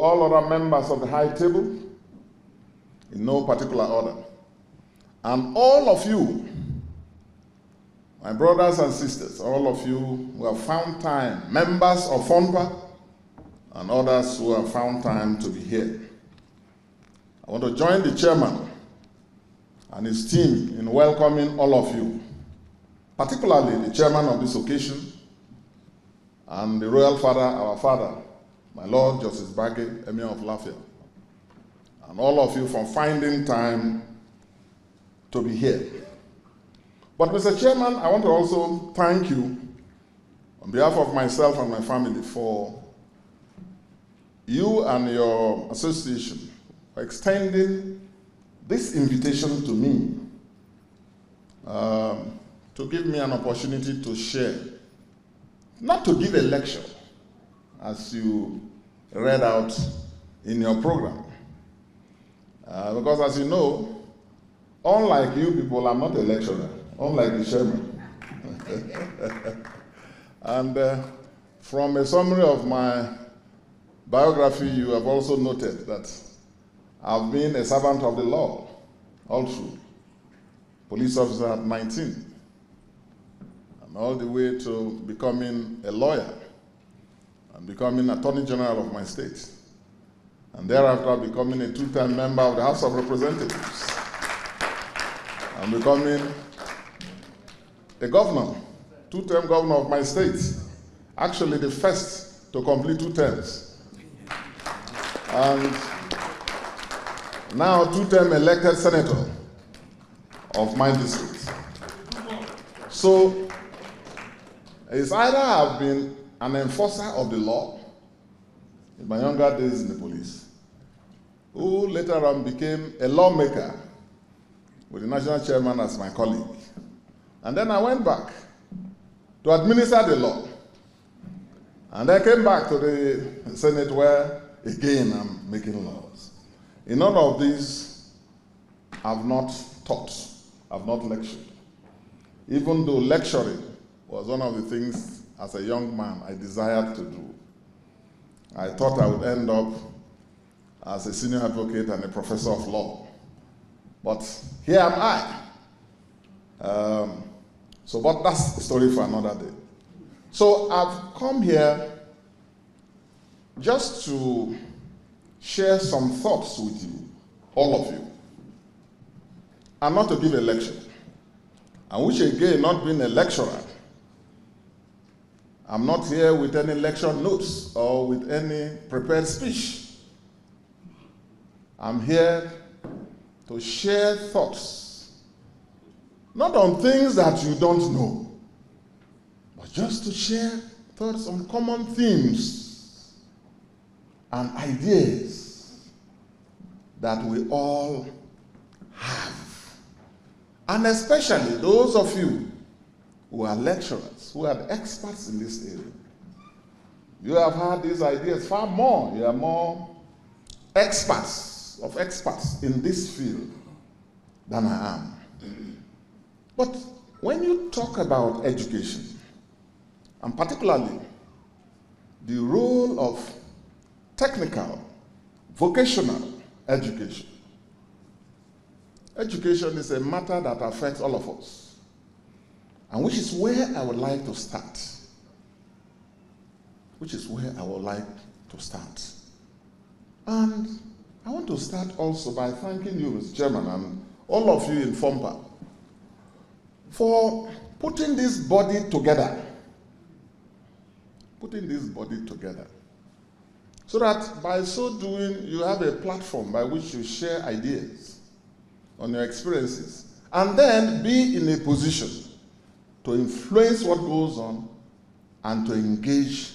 all other members of the high table, in no particular order, and all of you, my brothers and sisters, all of you who have found time, members of FONPA, and others who have found time to be here. I want to join the chairman and his team in welcoming all of you, particularly the chairman of this occasion and the royal father, our father, my Lord Justice Bagge, Emir of Lafia, and all of you for finding time to be here. But Mr. Chairman, I want to also thank you on behalf of myself and my family for you and your association for extending this invitation to me to give me an opportunity to share, not to give a lecture, as you read out in your program. Because as you know, unlike you people, I'm not a lecturer, unlike the chairman. And from a summary of my biography, you have also noted that I've been a servant of the law all through. Police officer at 19, and all the way to becoming a lawyer and becoming Attorney General of my state, and thereafter becoming a two-term member of the House of Representatives, and becoming a governor, two-term governor of my state, actually the first to complete 2 terms, and now two-term elected senator of my district. So it's either I've been an enforcer of the law in my younger days in the police, who later on became a lawmaker with the national chairman as my colleague. And then I went back to administer the law. And I came back to the Senate where, again, I'm making laws. In none of these, I've not taught, I've not lectured. Even though lecturing was one of the things as a young man I desired to do. I thought I would end up as a senior advocate and a professor of law. But here am I. But that's a story for another day. So I've come here just to share some thoughts with you, all of you, and not to give a lecture. And which again, not being a lecturer, I'm not here with any lecture notes or with any prepared speech. I'm here to share thoughts, not on things that you don't know, but just to share thoughts on common themes and ideas that we all have. And especially those of you who are lecturers, who are experts in this area. You have had these ideas far more. You are more experts in this field than I am. But when you talk about education, and particularly the role of technical, vocational education, education is a matter that affects all of us, and which is where I would like to start. And I want to start also by thanking you, Mr. Chairman, and all of you in FONPA for putting this body together. So that by so doing, you have a platform by which you share ideas on your experiences, and then be in a position to influence what goes on and to engage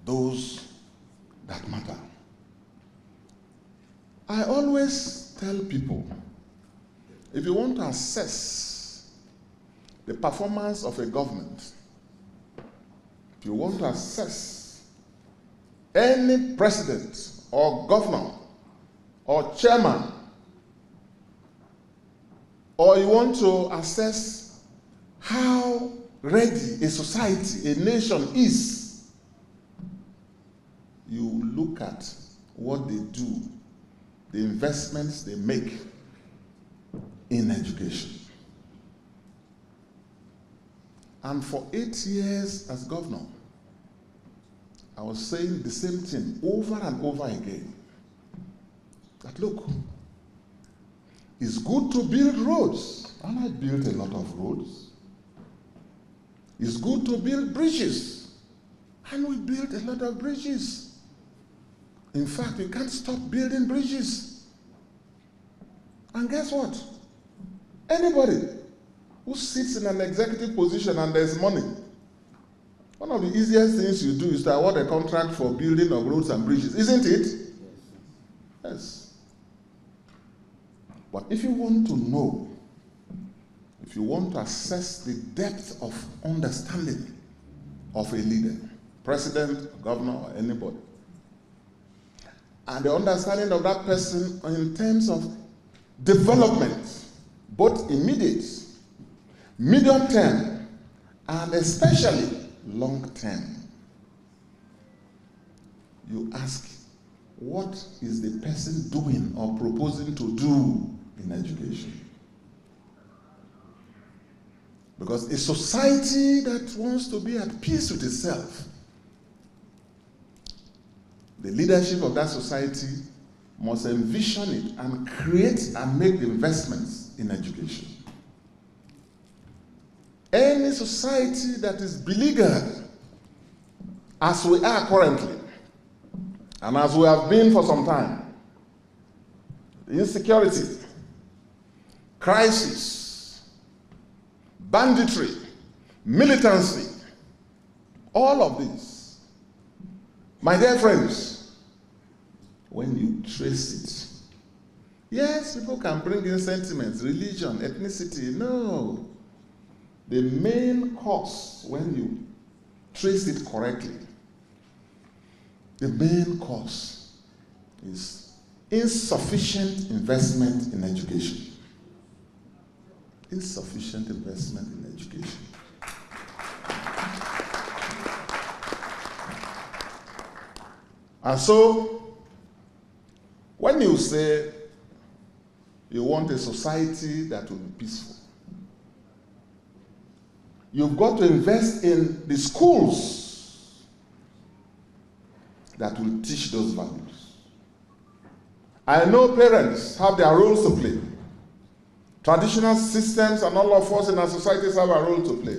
those that matter. I always tell people, if you want to assess the performance of a government, if you want to assess any president or governor or chairman, or you want to assess how ready a society, a nation is, you look at what they do, the investments they make in education. And for 8 years as governor, I was saying the same thing over and over again. That look, it's good to build roads, and I built a lot of roads. It's good to build bridges, and we built a lot of bridges. In fact, we can't stop building bridges. And guess what? Anybody who sits in an executive position and there's money, one of the easiest things you do is to award a contract for building of roads and bridges, isn't it? Yes. But if you want to know, if you want to assess the depth of understanding of a leader, president, governor, or anybody, and the understanding of that person in terms of development, both immediate, medium term, and especially long term, you ask, what is the person doing or proposing to do in education? Because a society that wants to be at peace with itself, the leadership of that society must envision it and create and make the investments in education. Any society that is beleaguered, as we are currently, and as we have been for some time, insecurity, crisis, banditry, militancy, all of these, my dear friends, when you trace it, yes, people can bring in sentiments, religion, ethnicity. No. The main cause, when you trace it correctly, the main cause is insufficient investment in education. Insufficient investment in education. And so, when you say you want a society that will be peaceful, you've got to invest in the schools that will teach those values. I know parents have their roles to play. Traditional systems and all of us in our societies have a role to play.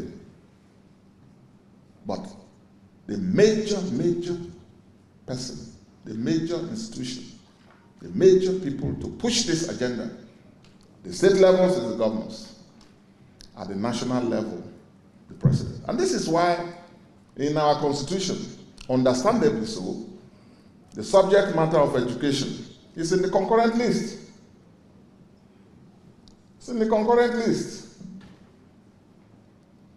But the major person, the major institution, the major people to push this agenda, the state levels is the governors, at the national level, the president. And this is why in our constitution, understandably so, the subject matter of education is in the concurrent list. It's in the concurrent list.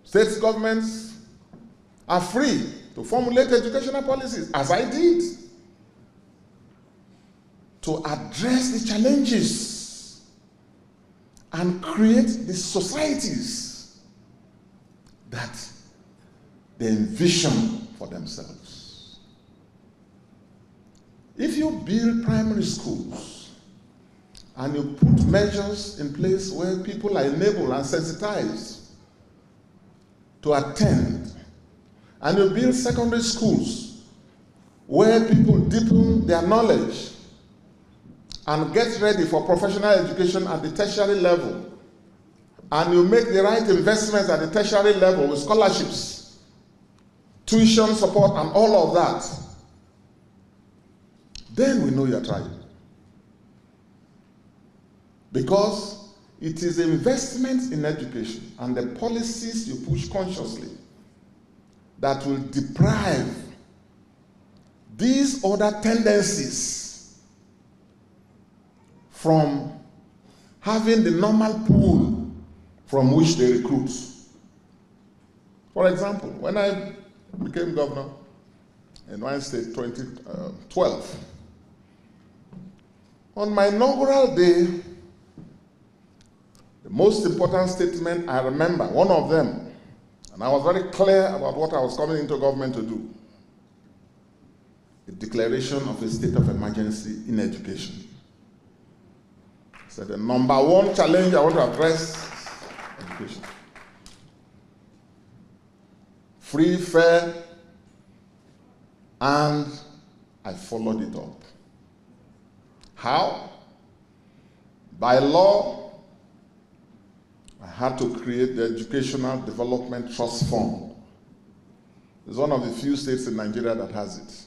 State governments are free to formulate educational policies, as I did, to address the challenges and create the societies that they envision for themselves. If you build primary schools and you put measures in place where people are enabled and sensitized to attend, and you build secondary schools where people deepen their knowledge and get ready for professional education at the tertiary level, and you make the right investments at the tertiary level with scholarships, tuition support, and all of that, then we know you're trying. Because it is investments in education and the policies you push consciously that will deprive these other tendencies from having the normal pool from which they recruit. For example, when I became governor in Wine State 2012, on my inaugural day, the most important statement I remember, one of them, and I was very clear about what I was coming into government to do. a declaration of a state of emergency in education. So the number one challenge I want to address is education. Free, fair, and I followed it up. How? By law, I had to create the Educational Development Trust Fund. It's one of the few states in Nigeria that has it.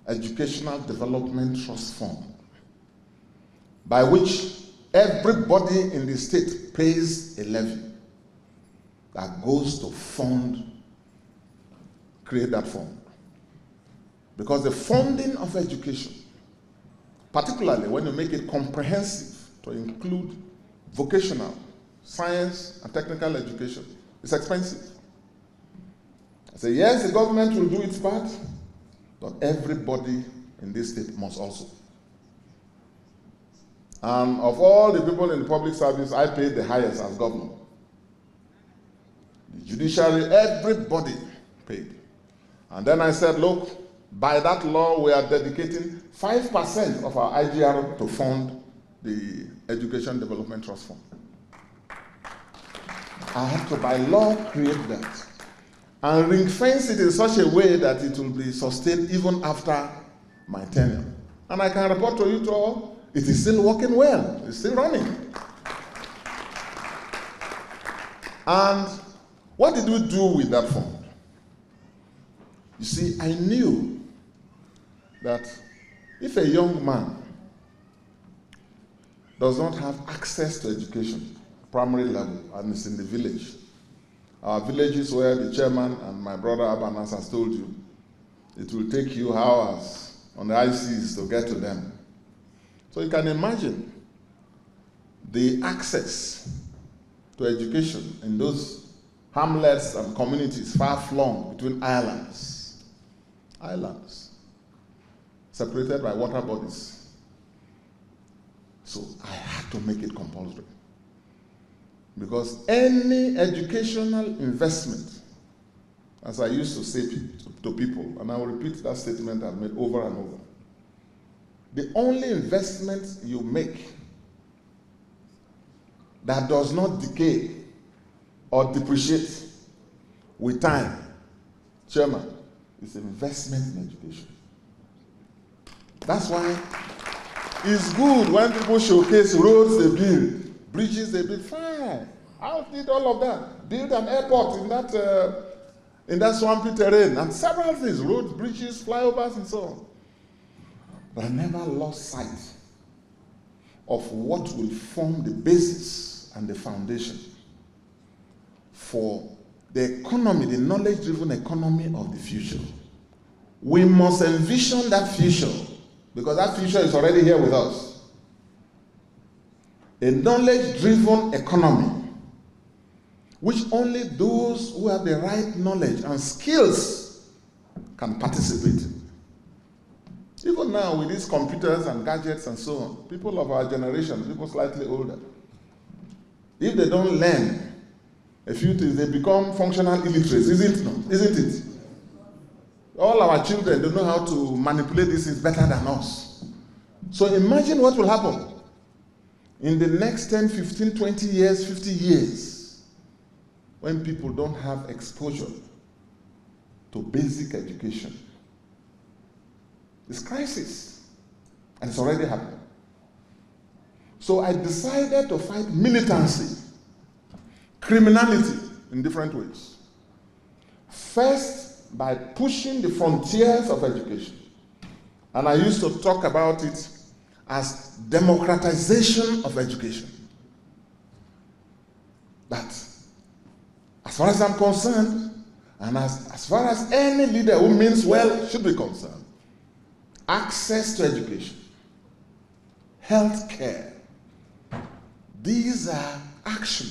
Educational Development Trust Fund, by which everybody in the state pays a levy that goes to create that fund. Because the funding of education, particularly when you make it comprehensive to include vocational, science, and technical education, is expensive. I say, yes, the government will do its part, but everybody in this state must also. And of all the people in the public service, I paid the highest as governor. The judiciary, everybody paid. And then I said, look, by that law, we are dedicating 5% of our IGR to fund the Education Development Trust Fund. I have to, by law, create that and ring-fence it in such a way that it will be sustained even after my tenure. And I can report to you all, it is still working well. It's still running. And what did we do with that fund? You see, I knew that if a young man does not have access to education, primary level, and is in the village, our villages where the chairman and my brother Abanas has told you, it will take you hours on the ICs to get to them. So you can imagine the access to education in those hamlets and communities far-flung between islands, separated by water bodies. So I had to make it compulsory. Because any educational investment, as I used to say to people, and I will repeat that statement I've made over and over, the only investment you make that does not decay or depreciate with time, Chairman, is investment in education. That's why it's good when people showcase roads they build, bridges they build. Fine, I did all of that. Build an airport in that swampy terrain, and several things, roads, bridges, flyovers, and so on. But I never lost sight of what will form the basis and the foundation for the economy, the knowledge-driven economy of the future. We must envision that future, because that future is already here with us. A knowledge-driven economy, which only those who have the right knowledge and skills can participate in. Even now, with these computers and gadgets and so on, people of our generation, people slightly older, if they don't learn a few things, they become functional illiterates, isn't it? All our children don't know how to manipulate these things better than us. So imagine what will happen in the next 10, 15, 20 years, 50 years, when people don't have exposure to basic education. It's crisis, and it's already happening. So I decided to fight militancy, criminality in different ways. First, by pushing the frontiers of education. And I used to talk about it as democratization of education. That, as far as I'm concerned, and as far as any leader who means well should be concerned, access to education, health care, these are action,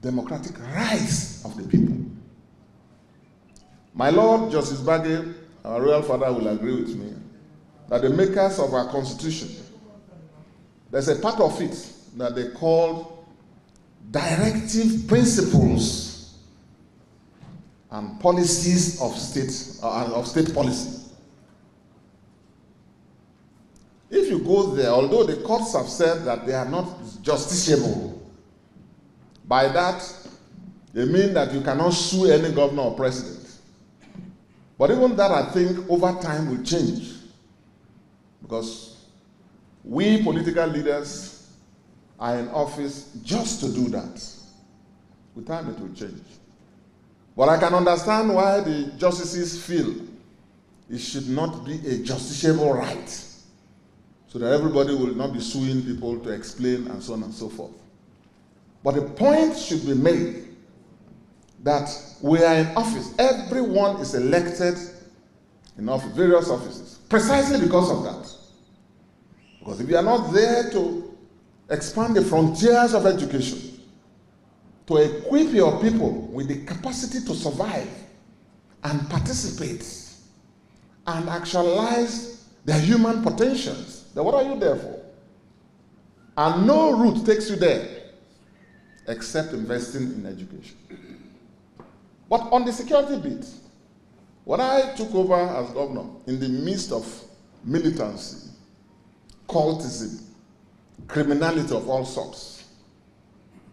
democratic rights of the people. My Lord Justice Bagge, our royal father, will agree with me that the makers of our constitution, there's a part of it that they call directive principles and policies of state policy. If you go there, although the courts have said that they are not justiciable, by that, they mean that you cannot sue any governor or president. But even that, I think, over time will change. Because we political leaders are in office just to do that. With time, it will change. But I can understand why the justices feel it should not be a justiciable right, so that everybody will not be suing people to explain and so on and so forth. But the point should be made that we are in office. Everyone is elected in office, various offices, precisely because of that. Because if you are not there to expand the frontiers of education, to equip your people with the capacity to survive and participate and actualize their human potentials, then what are you there for? And no route takes you there except investing in education. But on the security bit, when I took over as governor, in the midst of militancy, cultism, criminality of all sorts,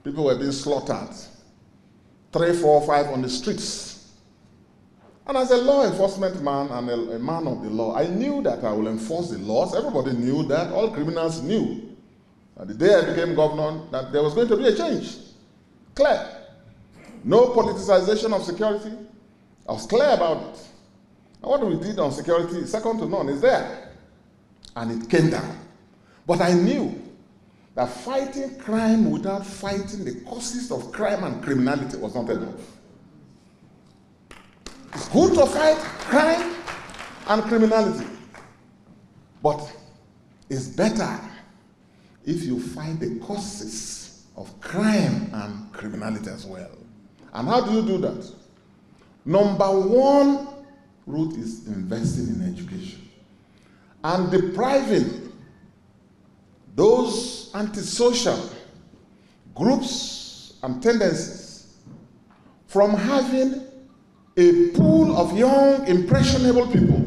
people were being slaughtered, 3, 4, 5 on the streets. And as a law enforcement man and a man of the law, I knew that I will enforce the laws. Everybody knew that. All criminals knew. And the day I became governor, that there was going to be a change. Clear. No politicization of security. I was clear about it. And what we did on security, second to none, is there. And it came down. But I knew that fighting crime without fighting the causes of crime and criminality was not enough. It's good to fight crime and criminality, but it's better if you fight the causes of crime and criminality as well. And how do you do that? Number one route is investing in education and depriving those antisocial groups and tendencies from having a pool of young, impressionable people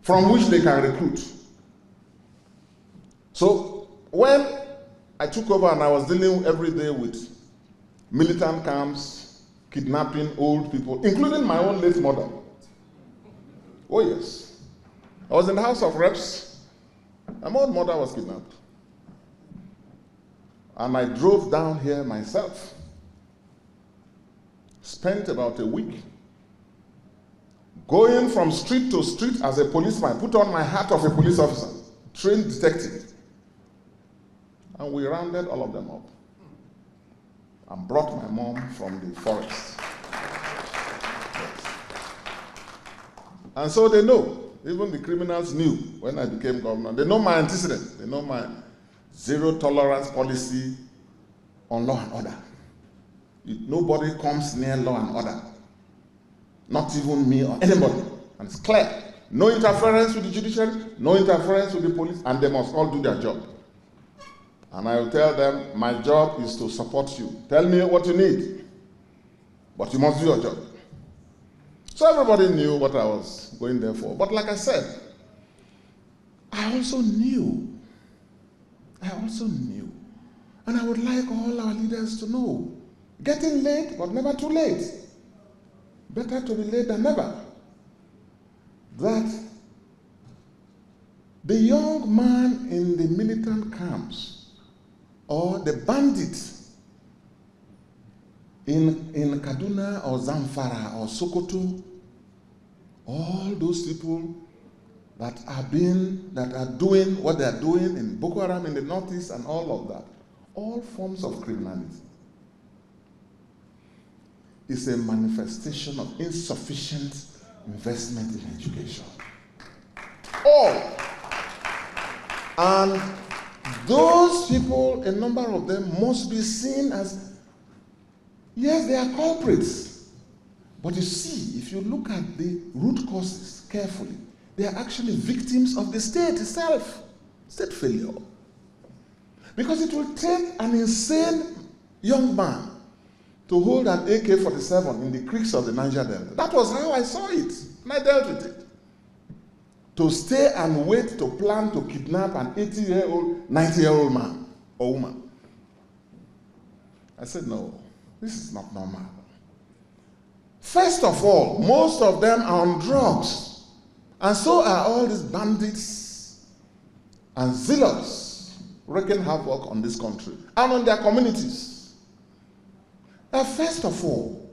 from which they can recruit. So when I took over and I was dealing every day with militant camps, kidnapping old people, including my own late mother. Oh yes. I was in the House of Reps. My own mother was kidnapped. And I drove down here myself. Spent about a week going from street to street as a policeman, put on my hat of a police officer, trained detective. And we rounded all of them up and brought my mom from the forest. Yes. And so they know, even the criminals knew when I became governor. They know my antecedents. They know my zero tolerance policy on law and order. Nobody comes near law and order. Not even me or anybody. And it's clear. No interference with the judiciary, no interference with the police, and they must all do their job. And I will tell them, my job is to support you. Tell me what you need, but you must do your job. So everybody knew what I was going there for. But like I said, I also knew, and I would like all our leaders to know, getting late, but never too late. Better to be late than never. That the young man in the militant camps or the bandits in Kaduna or Zamfara or Sokoto, all those people that are doing what they are doing in Boko Haram in the Northeast and all of that, all forms of criminality, is a manifestation of insufficient investment in education. All. And those people, a number of them, must be seen as, yes, they are culprits. But you see, if you look at the root causes carefully, they are actually victims of the state itself, state failure. Because it will take an insane young man to hold an AK-47 in the creeks of the Niger Delta. That was how I saw it, and I dealt with it. to stay and wait to plan to kidnap an 80-year-old, 90-year-old man or woman. I said, no, this is not normal. First of all, most of them are on drugs, and so are all these bandits and zealots wreaking havoc on this country and on their communities. They are first of all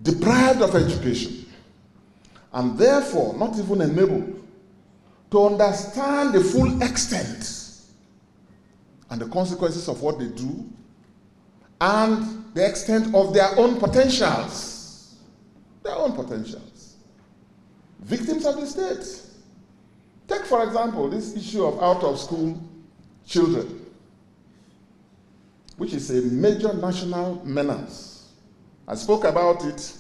deprived of education, and therefore not even enabled to understand the full extent and the consequences of what they do and the extent of their own potentials. Their own potentials. Victims of the state. Take, for example, this issue of out-of-school children, which is a major national menace. I spoke about it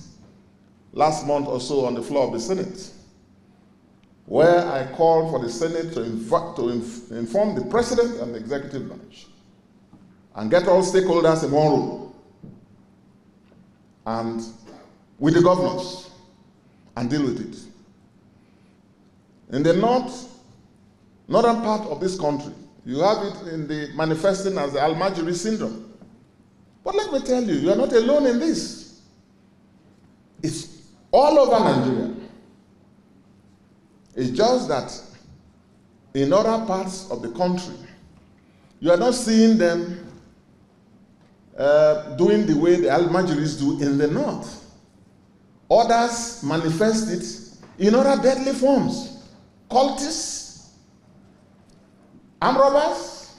last month or so on the floor of the Senate, where I called for the Senate to inform the President and the Executive Branch and get all stakeholders in one room and with the governors and deal with it. In the northern part of this country, you have it in the manifesting as the Al-Majiri syndrome. But let me tell you, you are not alone in this. It's all over Nigeria. It's just that in other parts of the country, you are not seeing them doing the way the Al-Majiris do in the north. Others manifest it in other deadly forms. Cultists, armed robbers,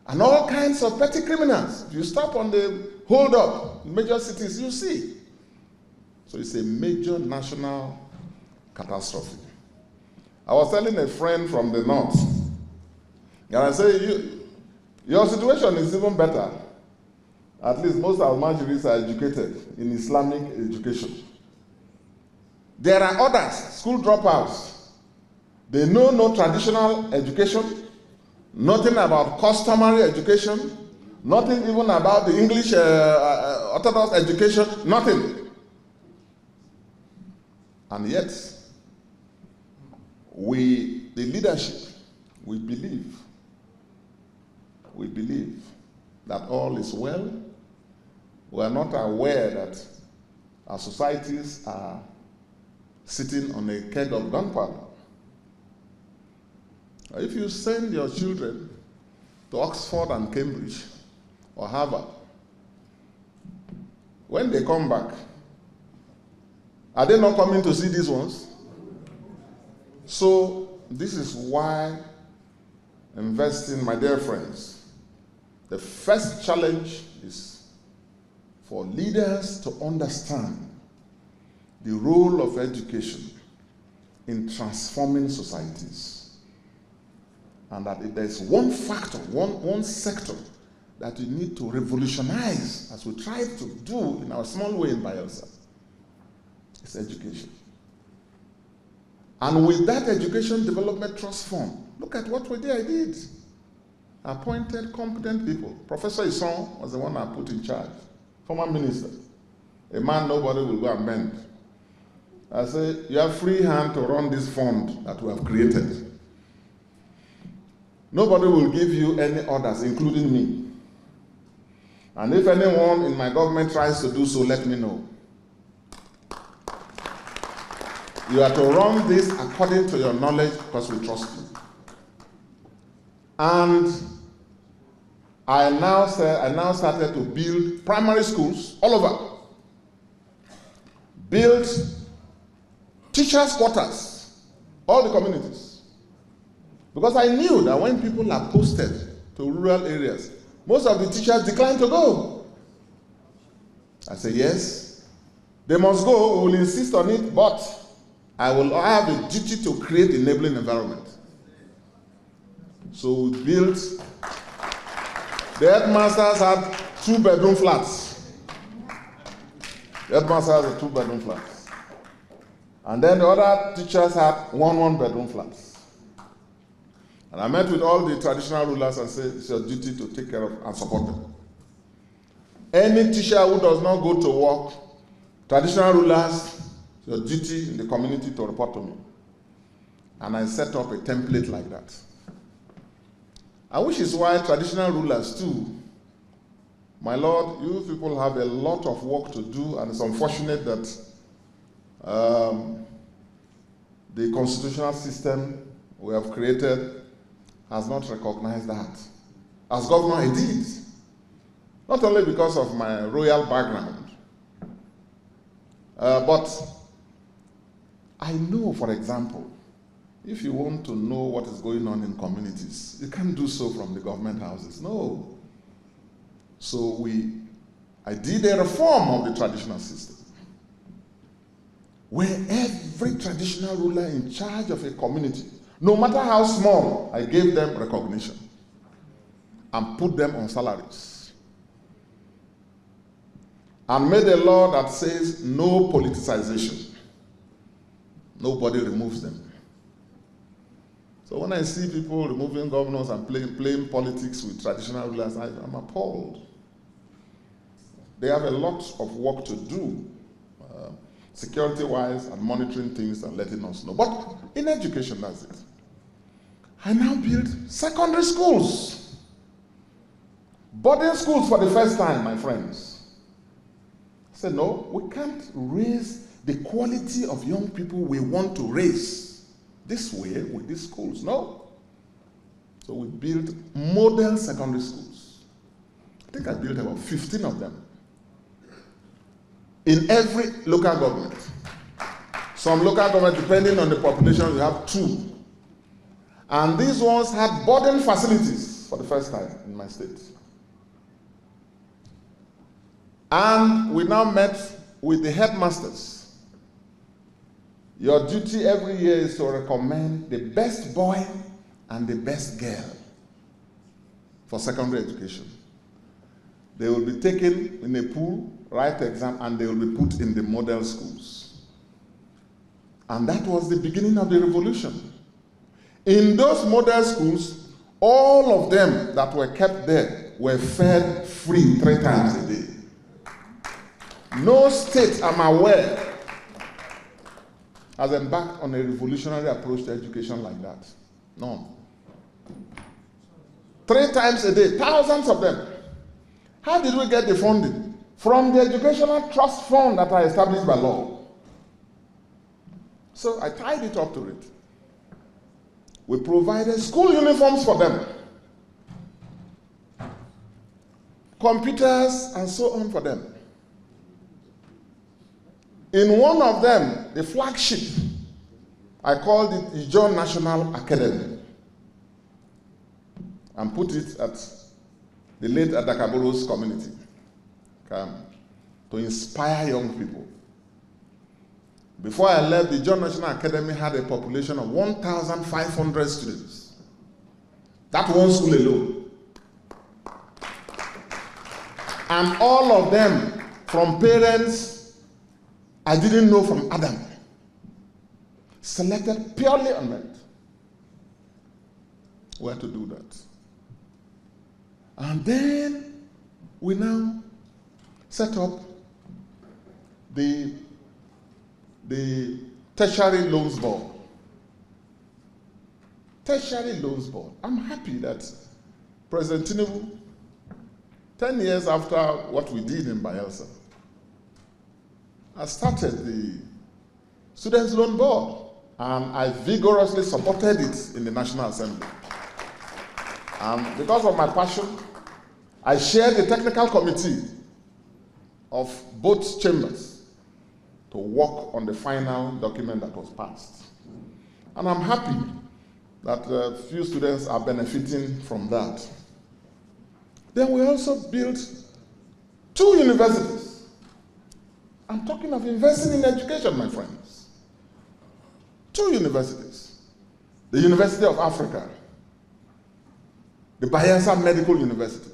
and all kinds of petty criminals. If you stop on the hold-up in major cities, you see. So it's a major national catastrophe. I was telling a friend from the north, and I say, your situation is even better. At least most Al-Majiris are educated in Islamic education. There are others, school dropouts. They know no traditional education, nothing about customary education, nothing even about the English Orthodox education, nothing. And yet, the leadership, we believe that all is well. We are not aware that our societies are sitting on a keg of gunpowder. If you send your children to Oxford and Cambridge or Harvard, when they come back, are they not coming to see these ones? So this is why investing, my dear friends, the first challenge is for leaders to understand the role of education in transforming societies. And that if there's one factor, one sector that we need to revolutionize, as we try to do in our small way in Bayelsa, it's education. And with that Education Development Trust Fund, look at what we did. Appointed competent people. Professor Ison was the one I put in charge, former minister. A man nobody will go and bend. I say, you have free hand to run this fund that we have created. Nobody will give you any orders, including me. And if anyone in my government tries to do so, let me know. You are to run this according to your knowledge because we trust you. And I now started to build primary schools all over. Build teachers' quarters, all the communities. Because I knew that when people are posted to rural areas, most of the teachers decline to go. I say, yes, they must go, we will insist on it, but I will have a duty to create enabling environment. So we built, the headmasters had 2-bedroom flats. The headmasters had 2-bedroom flats. And then the other teachers had 1-bedroom flats. And I met with all the traditional rulers and said, it's your duty to take care of and support them. Any teacher who does not go to work, traditional rulers, it's your duty in the community to report to me. And I set up a template like that. And which is why traditional rulers too, my Lord, you people have a lot of work to do, and it's unfortunate that the constitutional system we have created has not recognized that. As governor, I did. Not only because of my royal background, but I know, for example, if you want to know what is going on in communities, you can't do so from the government houses. No. So I did a reform of the traditional system, where every traditional ruler in charge of a community, no matter how small, I gave them recognition and put them on salaries. And made a law that says no politicization. Nobody removes them. So when I see people removing governors and playing politics with traditional rulers, I'm appalled. They have a lot of work to do, security-wise, and monitoring things and letting us know. But in education, that's it. I now build secondary schools. Boarding schools for the first time, my friends. I said, no, we can't raise the quality of young people we want to raise this way with these schools. No. So we built model secondary schools. I think I built about 15 of them in every local government. Some local government, depending on the population, you have 2. And these ones had boarding facilities for the first time in my state. And we now met with the headmasters. Your duty every year is to recommend the best boy and the best girl for secondary education. They will be taken in a pool, write exam, and they will be put in the model schools. And that was the beginning of the revolution. In those model schools, all of them that were kept there were fed free 3 times a day. No state, I'm aware, has embarked on a revolutionary approach to education like that. None. 3 times a day, thousands of them. How did we get the funding? From the Educational Trust Fund that I established by law. So I tied it up to it. We provided school uniforms for them, computers, and so on for them. In one of them, the flagship, I called it Ijaw National Academy and put it at the late Adakaburu's community to inspire young people. Before I left, the Ijaw National Academy had a population of 1,500 students. That one school alone. And all of them from parents I didn't know from Adam. Selected purely on merit. Where to do that. And then we now set up the Tertiary Loans Board. Tertiary Loans Board. I'm happy that President Tinubu, 10 years after what we did in Bayelsa, I started the Students' Loan Board, and I vigorously supported it in the National Assembly. And because of my passion, I chaired the technical committee of both chambers to work on the final document that was passed. And I'm happy that a few students are benefiting from that. Then we also built 2 universities. I'm talking of investing in education, my friends. 2 universities. The University of Africa, the Bayelsa Medical University,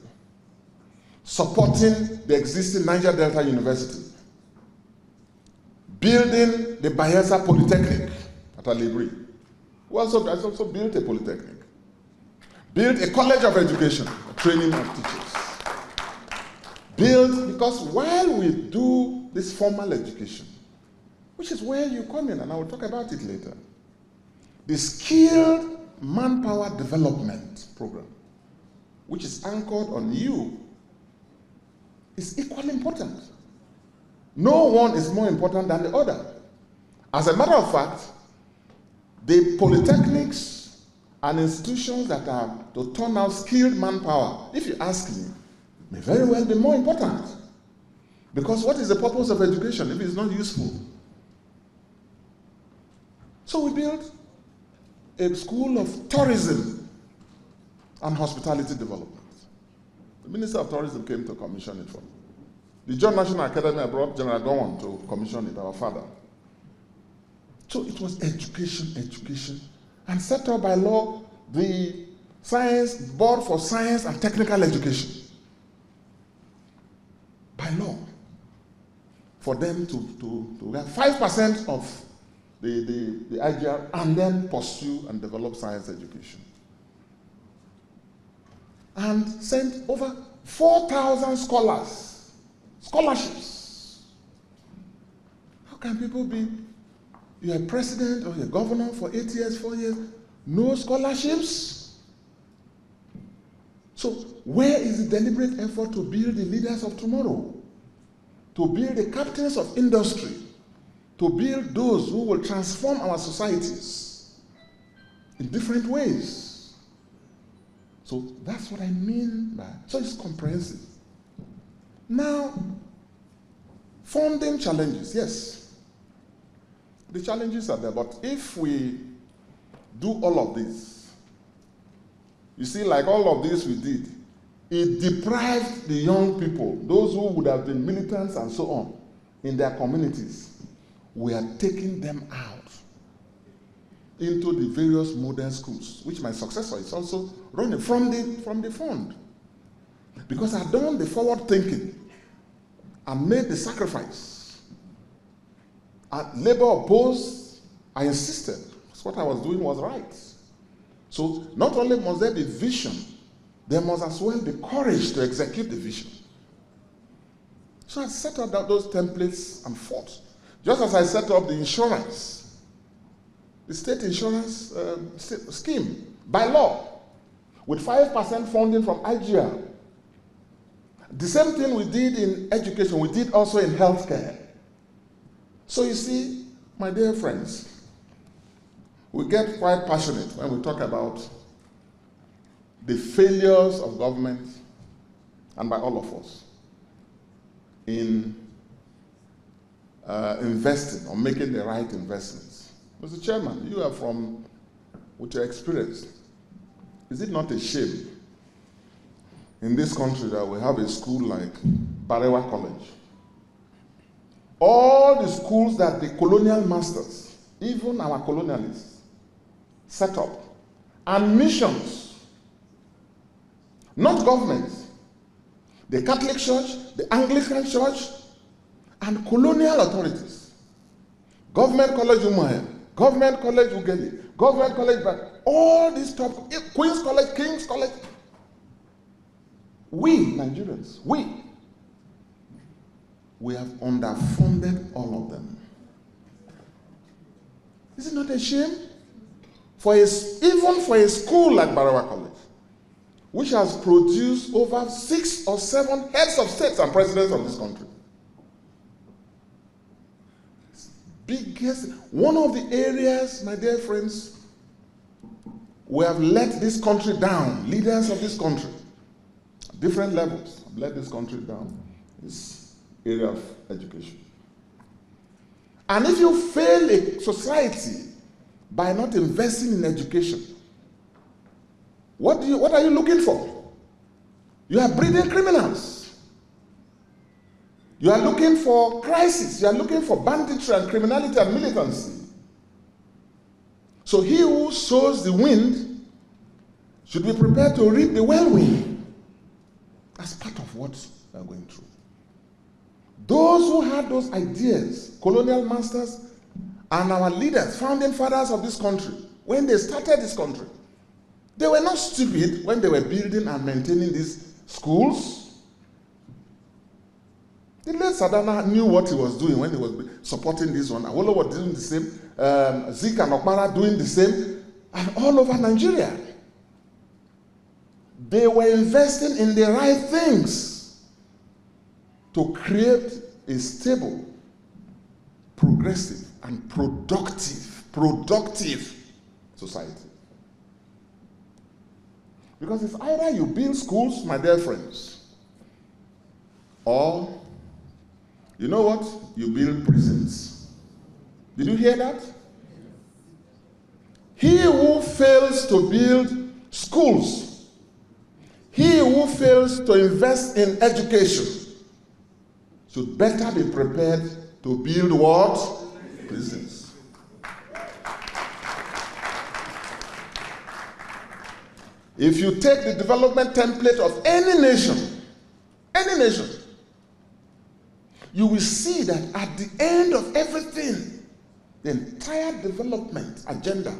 supporting the existing Niger Delta University, building the Bayelsa Polytechnic at Alibri. I also built a polytechnic, built a college of education, a training of teachers. Build, because while we do this formal education, which is where you come in, and I will talk about it later, the skilled manpower development program, which is anchored on you, is equally important. No one is more important than the other. As a matter of fact, the polytechnics and institutions that are to turn out skilled manpower, if you ask me, may very well be more important. Because what is the purpose of education if it's not useful? So we built a school of tourism and hospitality development. The Minister of Tourism came to commission it for me. The John National Academy, I brought General Gowon to commission it, our father. So it was education, and set up by law the Science Board for Science and Technical Education. By law. For them to have 5% of the IGR and then pursue and develop science education. And sent over 4,000 scholarships. How can people be, you're a president or you're a governor for 8 years, 4 years, no scholarships? So where is the deliberate effort to build the leaders of tomorrow? To build the captains of industry, to build those who will transform our societies in different ways. So that's what I mean by, so it's comprehensive. Now, funding challenges, yes. The challenges are there, but if we do all of this, you see, like all of this we did, it deprived the young people, those who would have been militants and so on, in their communities. We are taking them out into the various modern schools, which my successor is also running from the fund. Because I've done the forward thinking and made the sacrifice. Labor opposed, I insisted. That's what I was doing was right. So not only must there be vision, there must as well be courage to execute the vision. So I set up those templates and fought. Just as I set up the insurance, the state insurance scheme, by law, with 5% funding from IGR. The same thing we did in education, we did also in healthcare. So you see, my dear friends, we get quite passionate when we talk about the failures of government, and by all of us, in investing or making the right investments. Mr. Chairman, you are from, with your experience, is it not a shame in this country that we have a school like Barewa College? All the schools that the colonial masters, even our colonialists, set up, and missions, not governments, the Catholic Church, the Anglican Church, and colonial authorities. Government College Umuahia, Government College Ugeli, Government College, but all these top, Queen's College, King's College. We, Nigerians, we have underfunded all of them. Is it not a shame? Even for a school like Barawa College, which has produced over 6 or 7 heads of states and presidents of this country. Biggest, one of the areas, my dear friends, we have let this country down, leaders of this country, different levels, have let this country down, this area of education. And if you fail a society by not investing in education, what are you looking for? You are breeding criminals. You are looking for crisis. You are looking for banditry and criminality and militancy. So he who sows the wind should be prepared to reap the whirlwind. That's part of what we are going through. Those who had those ideas, colonial masters and our leaders, founding fathers of this country, when they started this country, they were not stupid when they were building and maintaining these schools. The late Sadana knew what he was doing when he was supporting this one. Awolowo was doing the same. Zik and Okmara doing the same. and all over Nigeria. They were investing in the right things to create a stable, progressive, and productive society. Because it's either you build schools, my dear friends, or, you know what? You build prisons. Did you hear that? He who fails to build schools, he who fails to invest in education, should better be prepared to build what? Prisons. If you take the development template of any nation, you will see that at the end of everything, the entire development agenda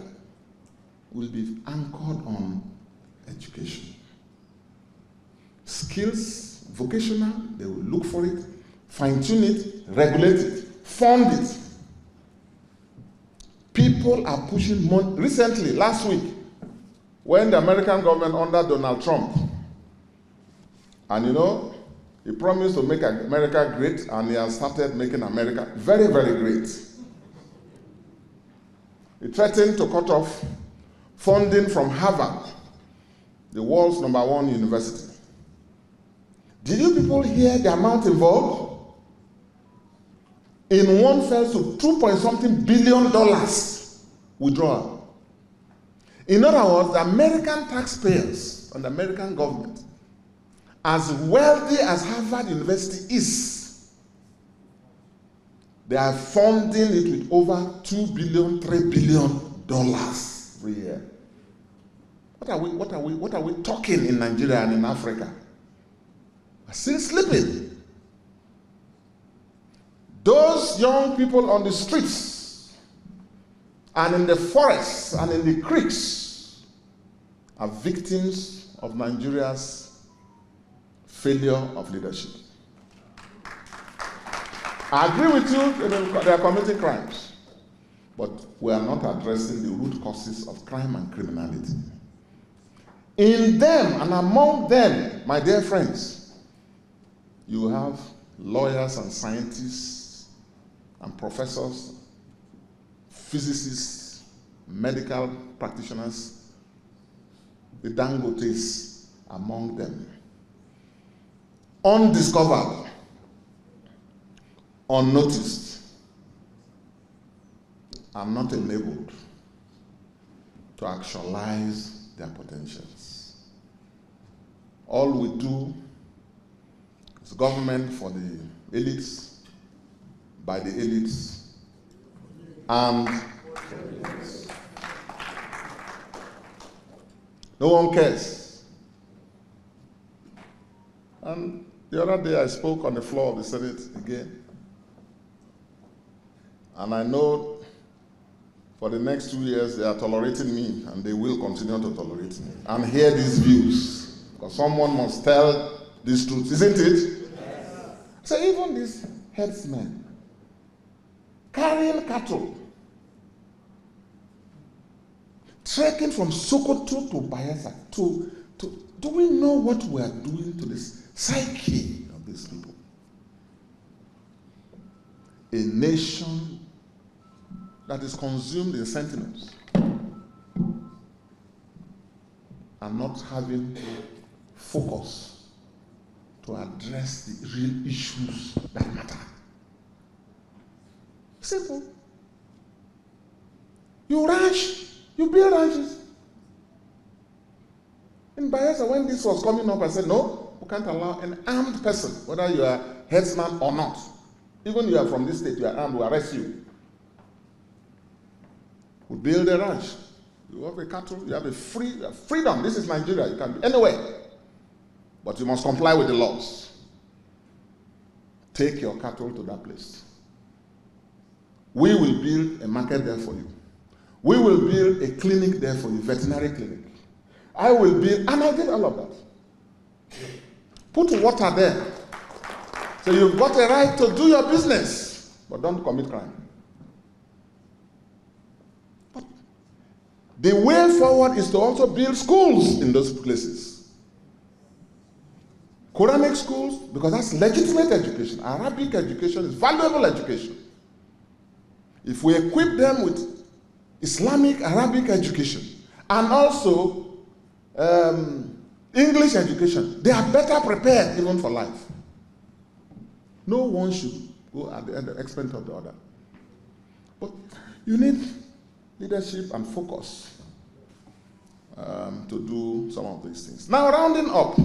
will be anchored on education. Skills, vocational, they will look for it, fine-tune it, regulate it, fund it. People are pushing money. Recently, last week, when the American government under Donald Trump, and you know, he promised to make America great, and he has started making America very, very great. He threatened to cut off funding from Harvard, the world's #1 university. Did you people hear the amount involved? In one fell to $2.something billion withdrawal. In other words, the American taxpayers and the American government, as wealthy as Harvard University is, they are funding it with over $2 billion, $3 billion every year. What are we talking in Nigeria and in Africa? We're still sleeping. Those young people on the streets and in the forests and in the creeks are victims of Nigeria's failure of leadership. I agree with you, they are committing crimes, but we are not addressing the root causes of crime and criminality. In them and among them, my dear friends, you have lawyers and scientists and professors, physicists, medical practitioners, the Dangotes among them. Undiscovered, unnoticed, and not enabled to actualize their potentials. All we do is government for the elites, by the elites, and no one cares. And the other day I spoke on the floor of the Senate again, and I know for the next 2 years they are tolerating me, and they will continue to tolerate me and hear these views, because someone must tell this truth, isn't it? Yes. So even these herdsmen carrying cattle, trekking from Sokoto to Bayelsa, do we know what we are doing to this psyche of these people? A nation that is consumed in sentiments and not having focus to address the real issues that matter. Simple. You ranch, you build ranches. In Bayelsa, when this was coming up, I said, no, we can't allow an armed person, whether you are headsman or not. Even if you are from this state, you are armed, we'll arrest you. We build a ranch. You have a cattle, you have freedom. This is Nigeria, you can be anywhere. But you must comply with the laws. Take your cattle to that place. We will build a market there for you. We will build a clinic there for you, veterinary clinic. I will build, and I did all of that. Put water there. So you've got a right to do your business, but don't commit crime. But The way forward is to also build schools in those places. Quranic schools, because that's legitimate education. Arabic education is valuable education. If we equip them with Islamic Arabic education and also English education, they are better prepared even for life. No one should go at the expense of the other. But you need leadership and focus to do some of these things. Now, rounding up,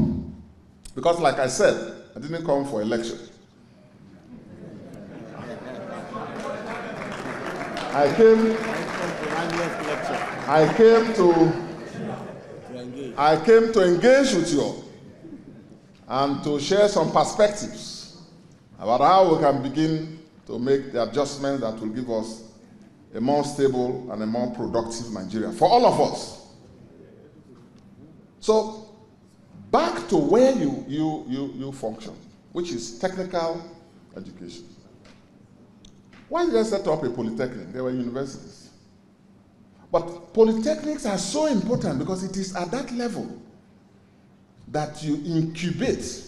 because like I said, I didn't come for a lecture. I came to engage with you all and to share some perspectives about how we can begin to make the adjustments that will give us a more stable and a more productive Nigeria for all of us. So, back to where you function, which is technical education. Why did I set up a polytechnic? There were universities. But polytechnics are so important because it is at that level that you incubate,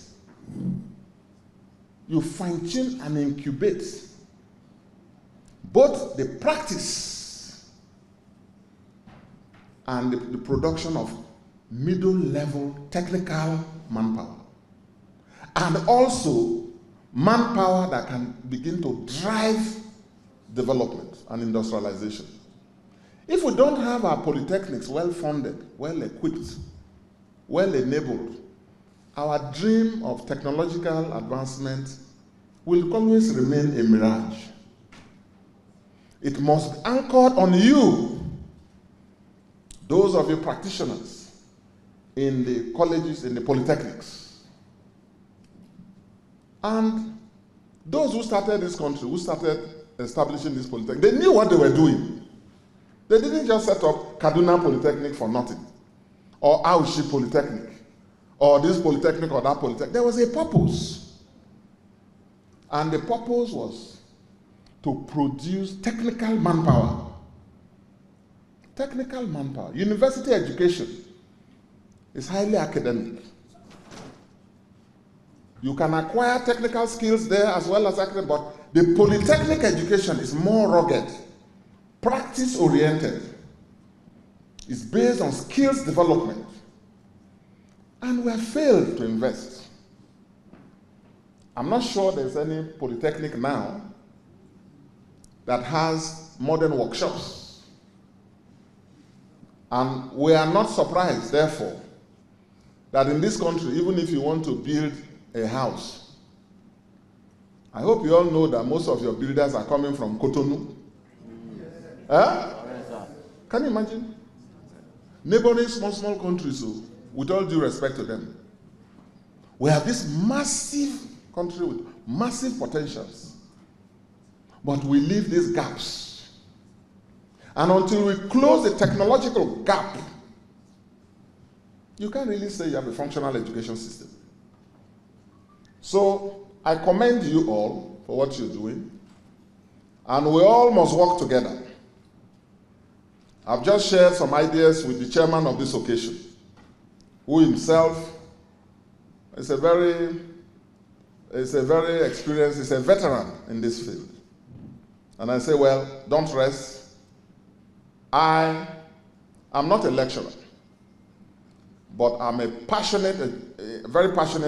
you fine-tune and incubate both the practice and the production of middle-level technical manpower, and also manpower that can begin to drive development and industrialization. If we don't have our polytechnics well-funded, well-equipped, well-enabled, our dream of technological advancement will always remain a mirage. It must be anchored on you, those of you practitioners in the colleges, in the polytechnics. And those who started this country, who started establishing this polytechnic, they knew what they were doing. They didn't just set up Kaduna Polytechnic for nothing, or Aushi Polytechnic, or this polytechnic or that polytechnic. There was a purpose. And the purpose was to produce technical manpower. Technical manpower. University education is highly academic. You can acquire technical skills there as well as academic, but the polytechnic education is more rugged, practice-oriented. It's based on skills development. And we have failed to invest. I'm not sure there's any polytechnic now that has modern workshops. And we are not surprised, therefore, that in this country, even if you want to build a house, I hope you all know that most of your builders are coming from Cotonou. Huh? Can you imagine? Neighboring small countries, with all due respect to them, we have this massive country with massive potentials, but we leave these gaps. And until we close the technological gap, you can't really say you have a functional education system. So I commend you all for what you're doing, and we all must work together. I've just shared some ideas with the chairman of this occasion, who himself is a very experienced, is a veteran in this field. And I say, well, don't rest. I am not a lecturer, but I'm very passionate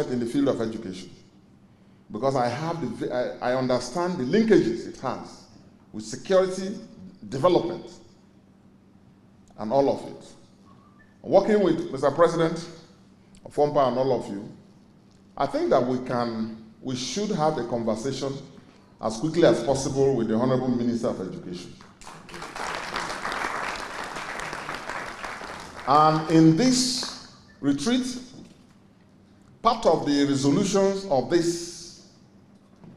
in the field of education, because I understand the linkages it has with security, development, and all of it. Working with Mr. President of FOMPA and all of you, I think that we should have a conversation as quickly as possible with the Honorable Minister of Education. And in this retreat, part of the resolutions of this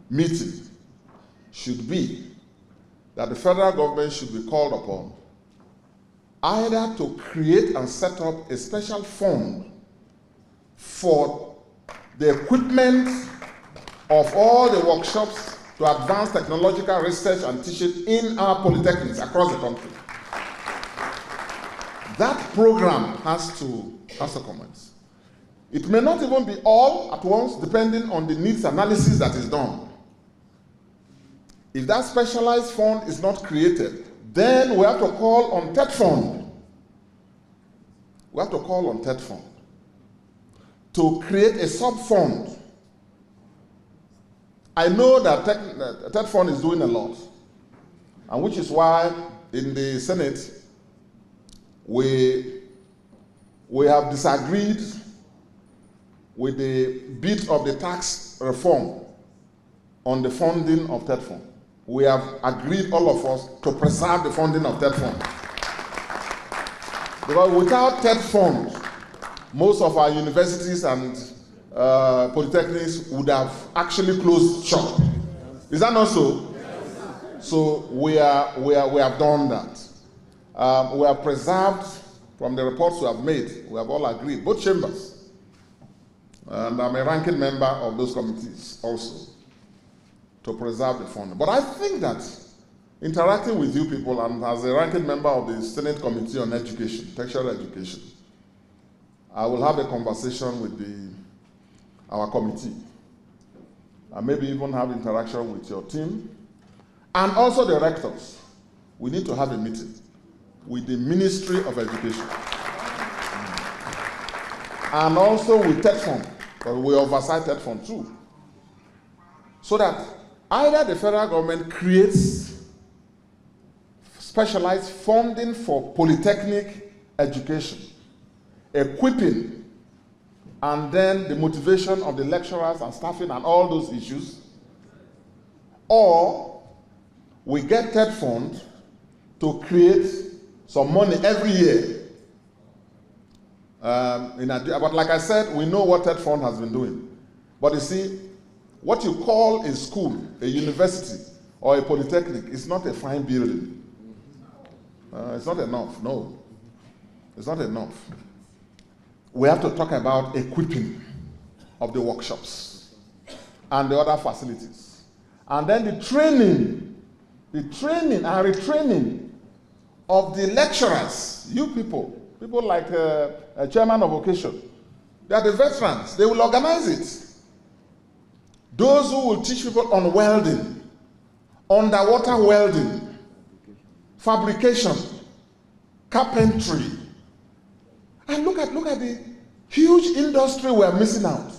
meeting should be that the federal government should be called upon either to create and set up a special fund for the equipment of all the workshops to advance technological research and teaching in our polytechnics across the country. That program has to commence. It may not even be all at once, depending on the needs analysis that is done. If that specialized fund is not created, then we have to call on TED Fund. We have to call on TED Fund to create a sub-fund. I know that TED Fund is doing a lot, and which is why in the Senate we have disagreed with the bit of the tax reform on the funding of TED Fund. We have agreed, all of us, to preserve the funding of TED Fund. Because without TED Fund, most of our universities and polytechnics would have actually closed shop. Is that not so? Yes. So we have done that. We have preserved, from the reports we have made, we have all agreed, both chambers. And I'm a ranking member of those committees also, to preserve the fund. But I think that interacting with you people, and as a ranking member of the Senate Committee on Education, Tertiary Education, I will have a conversation with our committee, and maybe even have interaction with your team, and also the rectors. We need to have a meeting with the Ministry of Education, and also with TED Fund, but we oversight TED Fund too, so that either the federal government creates specialized funding for polytechnic education, equipping, and then the motivation of the lecturers and staffing and all those issues, or we get TED Fund to create some money every year. But like I said, we know what TED Fund has been doing. But you see, what you call a school, a university, or a polytechnic is not a fine building. It's not enough, no. It's not enough. We have to talk about equipping of the workshops and the other facilities. And then the training and retraining of the lecturers, you people like a chairman of occasion. They are the veterans. They will organize it. Those who will teach people on welding, underwater welding, fabrication, carpentry. And look at the huge industry we are missing out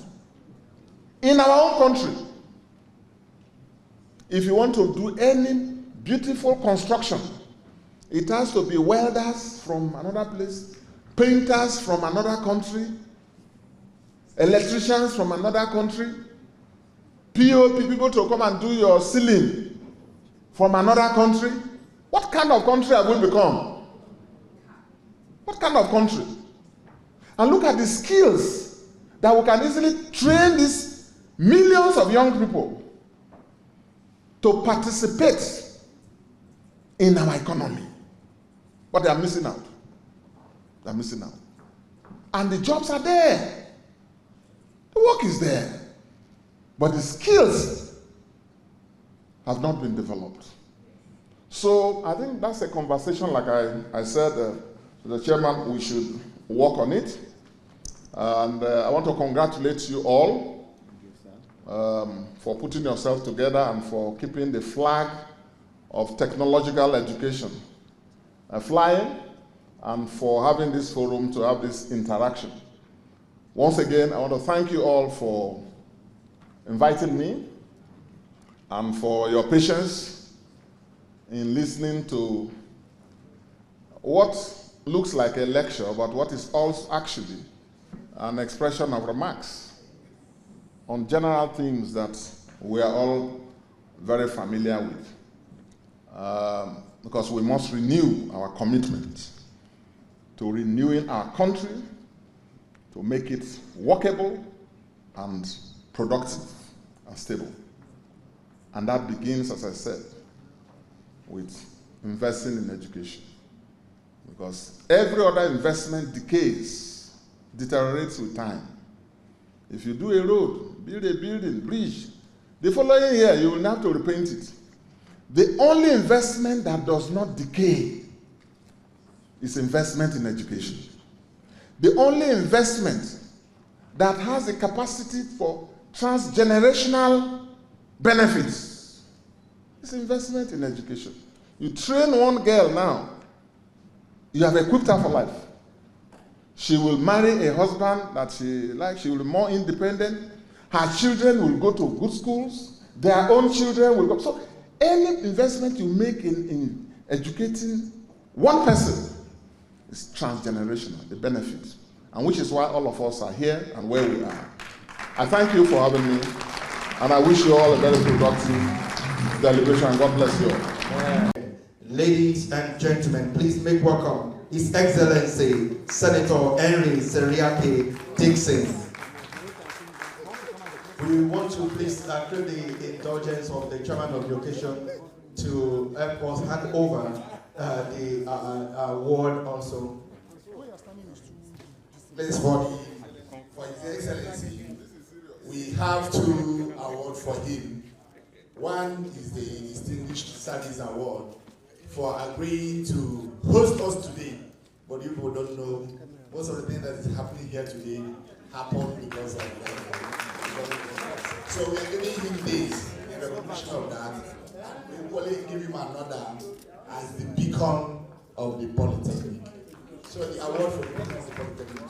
in our own country. If you want to do any beautiful construction, it has to be welders from another place, painters from another country, electricians from another country, POP people to come and do your ceiling from another country. What kind of country have we become? What kind of country? And look at the skills that we can easily train these millions of young people to participate in our economy. But they are missing out. They are missing out. And the jobs are there. The work is there. But the skills have not been developed. So I think that's a conversation, like I said to the chairman, we should work on it. And I want to congratulate you all for putting yourself together and for keeping the flag of technological education flying, and for having this forum to have this interaction. Once again, I want to thank you all for inviting me and for your patience in listening to what looks like a lecture, but what is also actually an expression of remarks on general themes that we are all very familiar with. Because we must renew our commitment to renewing our country, to make it workable and productive and stable. And that begins, as I said, with investing in education. Because every other investment decays, deteriorates with time. If you do a road, build a building, bridge, the following year you will have to repaint it. The only investment that does not decay is investment in education. The only investment that has the capacity for transgenerational benefits is investment in education. You train one girl now, you have equipped her for life. She will marry a husband that she likes, she will be more independent. Her children will go to good schools, their own children will go. So any investment you make in educating one person is transgenerational, the benefit, and which is why all of us are here and where we are. I thank you for having me, and I wish you all a very productive deliberation, and God bless you all. Ladies and gentlemen, please make welcome His Excellency Senator Henry Seriake Dixon. We want to please crave the indulgence of the chairman of the occasion to help us hand over the award also. Please, for His Excellency, we have 2 awards for him. One is the Distinguished Service Award for agreeing to host us today. But you people don't know, most of the things that is happening here today happened because of that. So we are giving him this in recognition of that. And we will give him another as the beacon of the Polytechnic. So the award for the beacon of the Polytechnic.